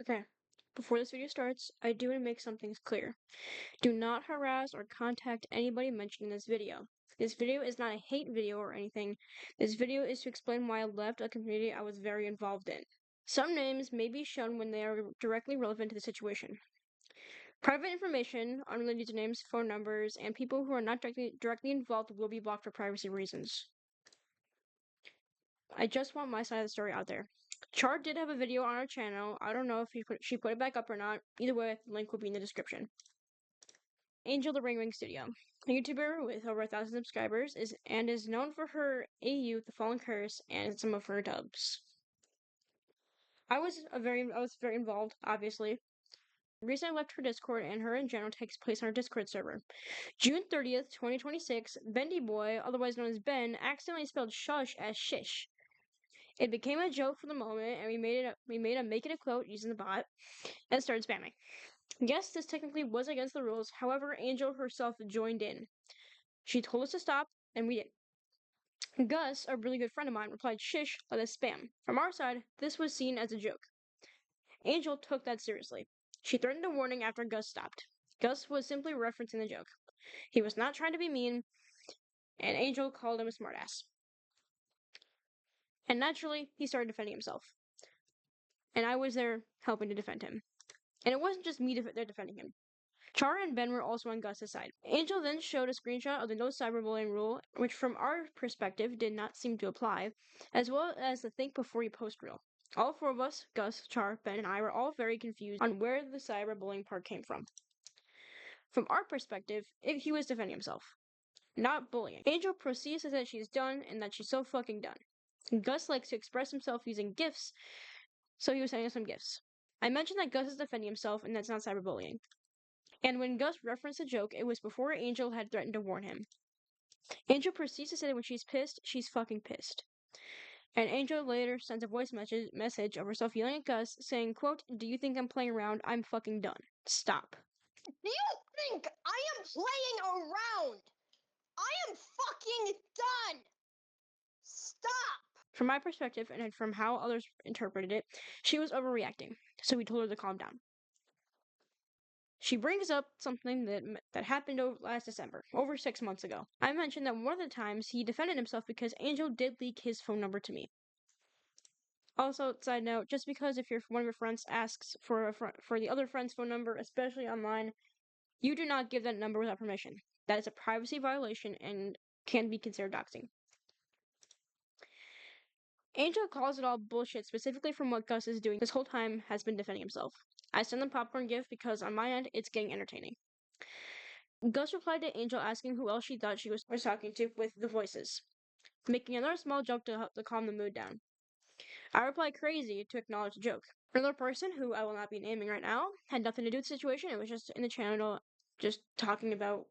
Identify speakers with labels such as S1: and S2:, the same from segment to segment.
S1: Okay, before this video starts, I do want to make some things clear. Do not harass or contact anybody mentioned in this video. This video is not a hate video or anything. This video is to explain why I left a community I was very involved in. Some names may be shown when they are directly relevant to the situation. Private information, unrelated usernames, phone numbers, and people who are not directly involved will be blocked for privacy reasons. I just want my side of the story out there. Char did have a video on our channel. I don't know if she put it back up or not. Either way, the link will be in the description. AngelTheRainWing's studio. A YouTuber with over 1,000 subscribers is known for her AU, The Fallen Curse, and some of her dubs. I was very involved, obviously. The reason I left her Discord and her in general takes place on our Discord server. June 30th, 2026, Bendy Boy, otherwise known as Ben, accidentally spelled shush as shish. It became a joke for the moment, and we made a make it a quote using the bot, and started spamming. Yes, this technically was against the rules. However, Angel herself joined in. She told us to stop, and we did. Gus, a really good friend of mine, replied, "Shish, let us spam." From our side, this was seen as a joke. Angel took that seriously. She threatened a warning after Gus stopped. Gus was simply referencing the joke. He was not trying to be mean, and Angel called him a smartass. And naturally, he started defending himself. And I was there helping to defend him. And it wasn't just me there defending him. Char and Ben were also on Gus's side. Angel then showed a screenshot of the no cyberbullying rule, which from our perspective did not seem to apply, as well as the think before you post rule. All four of us, Gus, Char, Ben, and I, were all very confused on where the cyberbullying part came from. From our perspective, he was defending himself, not bullying. Angel proceeds to say that she's done and that she's so fucking done. Gus likes to express himself using GIFs, so he was sending us some GIFs. I mentioned that Gus is defending himself and that's not cyberbullying. And when Gus referenced the joke, it was before Angel had threatened to warn him. Angel proceeds to say that when she's pissed, she's fucking pissed. And Angel later sends a voice message of herself yelling at Gus, saying, quote, "Do you think I'm playing around? I'm fucking done. Stop."
S2: Do you think I am playing around? I am fucking done. Stop.
S1: From my perspective, and from how others interpreted it, she was overreacting, so we told her to calm down. She brings up something that happened last December, over 6 months ago. I mentioned that one of the times he defended himself because Angel did leak his phone number to me. Also, side note, just because if one of your friends asks for the other friend's phone number, especially online, you do not give that number without permission. That is a privacy violation and can be considered doxing. Angel calls it all bullshit, specifically from what Gus is doing this whole time has been defending himself. I send them popcorn gift because on my end, it's getting entertaining. Gus replied to Angel asking who else she thought she was talking to with the voices, making another small joke to calm the mood down. I replied crazy to acknowledge the joke. Another person, who I will not be naming right now, had nothing to do with the situation. It was just in the channel, just talking about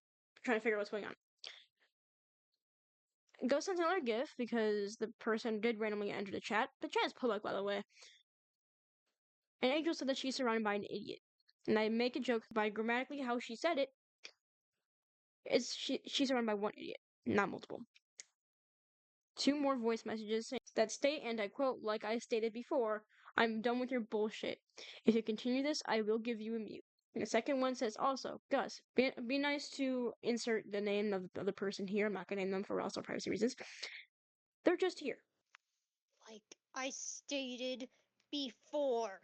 S1: trying to figure out what's going on. Gus sends another GIF because the person did randomly enter the chat. The chat is public, by the way. And Angel said that she's surrounded by an idiot. And I make a joke by grammatically how she said it. She's surrounded by one idiot, not multiple. 2 more voice messages that state, and I quote, "Like I stated before, I'm done with your bullshit. If you continue this, I will give you a mute." And the second one says also, "Gus, be nice to insert the name of the person here. I'm not going to name them for also privacy reasons. They're just here."
S2: Like I stated before,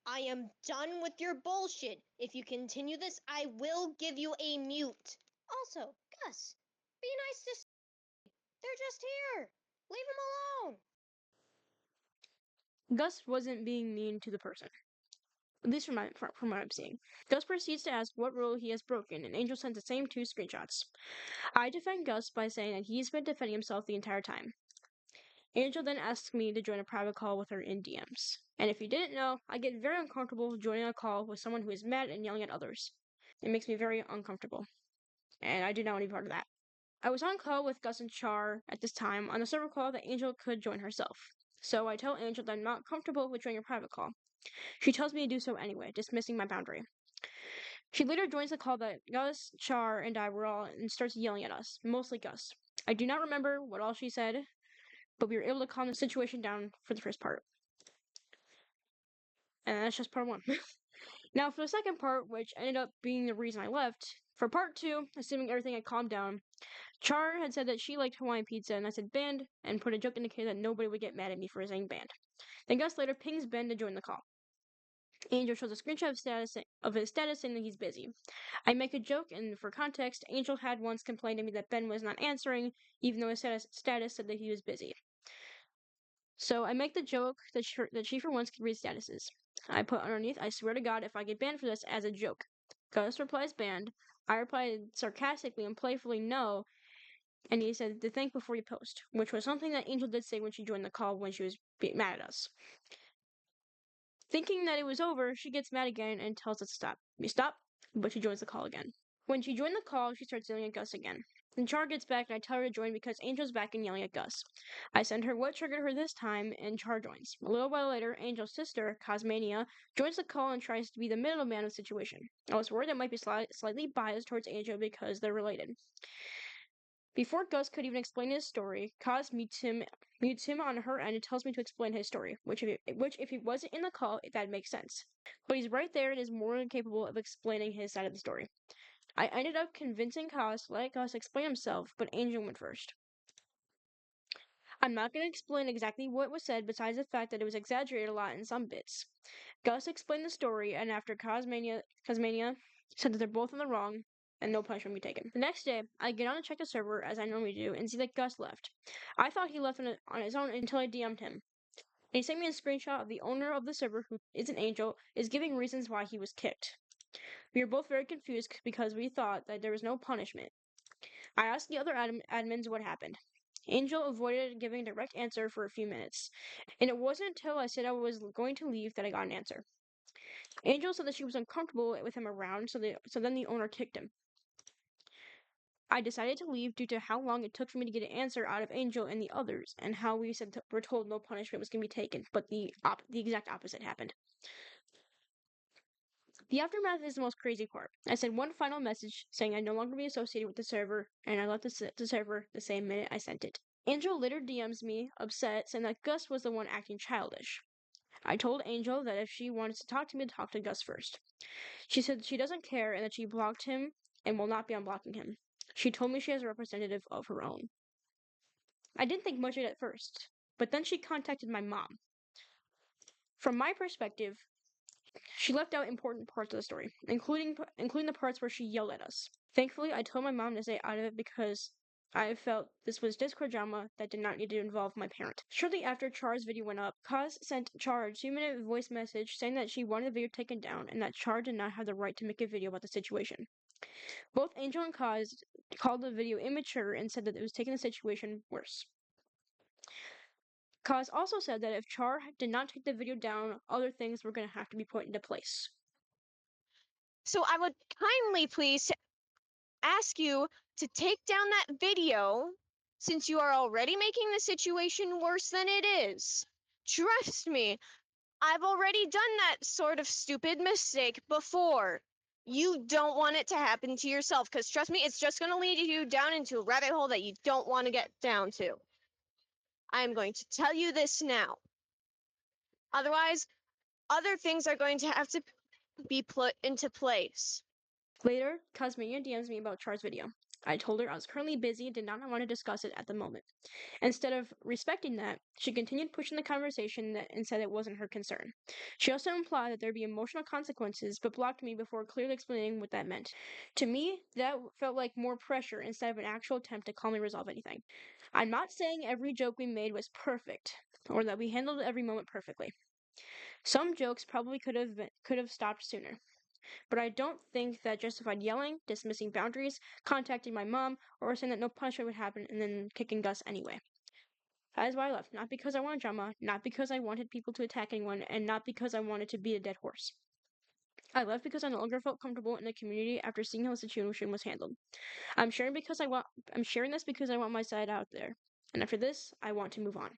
S2: I am done with your bullshit. If you continue this, I will give you a mute. Also, Gus, be nice to. They're just here. Leave them alone.
S1: Gus wasn't being mean to the person. At least from what I'm seeing. Gus proceeds to ask what rule he has broken, and Angel sends the same 2 screenshots. I defend Gus by saying that he's been defending himself the entire time. Angel then asks me to join a private call with her in DMs. And if you didn't know, I get very uncomfortable joining a call with someone who is mad and yelling at others. It makes me very uncomfortable. And I did not want to be part of that. I was on call with Gus and Char at this time on a server call that Angel could join herself. So I tell Angel that I'm not comfortable with joining a private call. She tells me to do so anyway, dismissing my boundary. She later joins the call that Gus, Char, and I were all and starts yelling at us, mostly Gus. I do not remember what all she said, but we were able to calm the situation down for the first part. And that's just part one. Now, for the second part, which ended up being the reason I left, for part two, assuming everything had calmed down, Char had said that she liked Hawaiian pizza, and I said banned, and put a joke indicator that nobody would get mad at me for saying banned. Then Gus later pings Ben to join the call. Angel shows a screenshot of his status saying that he's busy. I make a joke, and for context, Angel had once complained to me that Ben was not answering, even though his status said that he was busy. So I make the joke that she for once could read statuses. I put underneath, I swear to God, if I get banned for this, as a joke. Gus replies banned. I replied sarcastically and playfully no, and he said to think before you post, which was something that Angel did say when she joined the call when she was mad at us. Thinking that it was over, she gets mad again and tells us to stop. We stop, but she joins the call again. When she joined the call, she starts yelling at Gus again. Then Char gets back and I tell her to join because Angel's back and yelling at Gus. I send her what triggered her this time and Char joins. A little while later, Angel's sister, Cosmania, joins the call and tries to be the middleman of the situation. I was worried that might be slightly biased towards Angel because they're related. Before Gus could even explain his story, Cos mutes him on her end and tells me to explain his story, which if he wasn't in the call, that makes sense. But he's right there and is more than capable of explaining his side of the story. I ended up convincing Cos to let Gus explain himself, but Angel went first. I'm not going to explain exactly what was said besides the fact that it was exaggerated a lot in some bits. Gus explained the story, and after Cosmania said that they're both in the wrong, and no punishment will be taken. The next day, I get on to check the server, as I normally do, and see that Gus left. I thought he left on his own until I DM'd him. And he sent me a screenshot of the owner of the server, who is an Angel, is giving reasons why he was kicked. We were both very confused because we thought that there was no punishment. I asked the other admins what happened. Angel avoided giving a direct answer for a few minutes, and it wasn't until I said I was going to leave that I got an answer. Angel said that she was uncomfortable with him around, so then the owner kicked him. I decided to leave due to how long it took for me to get an answer out of Angel and the others, and how we were told no punishment was going to be taken, but the exact opposite happened. The aftermath is the most crazy part. I sent one final message saying I'd no longer be associated with the server, and I left the server the same minute I sent it. Angel later DMs me, upset, saying that Gus was the one acting childish. I told Angel that if she wanted to talk to me, to talk to Gus first. She said she doesn't care and that she blocked him and will not be unblocking him. She told me she has a representative of her own. I didn't think much of it at first, but then she contacted my mom. From my perspective, she left out important parts of the story, including the parts where she yelled at us. Thankfully, I told my mom to stay out of it because I felt this was Discord drama that did not need to involve my parent. Shortly after CHAR'S video went up, Kaz sent Char a 2-minute voice message saying that she wanted the video taken down and that Char did not have the right to make a video about the situation. Both Angel and Kaz called the video immature and said that it was taking the situation worse. Kaz also said that if Char did not take the video down, other things were going to have to be put into place.
S2: So I would kindly please ask you to take down that video since you are already making the situation worse than it is. Trust me, I've already done that sort of stupid mistake before. You don't want it to happen to yourself because trust me, it's just going to lead you down into a rabbit hole that you don't want to get down to. I am going to tell you this now. Otherwise, other things are going to have to be put into place.
S1: Later, Cosmania DMs me about Char's video. I told her I was currently busy and did not want to discuss it at the moment. Instead of respecting that, she continued pushing the conversation and said it wasn't her concern. She also implied that there'd be emotional consequences, but blocked me before clearly explaining what that meant. To me, that felt like more pressure instead of an actual attempt to calmly resolve anything. I'm not saying every joke we made was perfect, or that we handled every moment perfectly. Some jokes probably could have stopped sooner. But I don't think that justified yelling, dismissing boundaries, contacting my mom, or saying that no punishment would happen and then kicking Gus anyway. That is why I left. Not because I wanted drama, not because I wanted people to attack anyone, and not because I wanted to beat a dead horse. I left because I no longer felt comfortable in the community after seeing how the situation was handled. I'm sharing this because I want my side out there. And after this, I want to move on.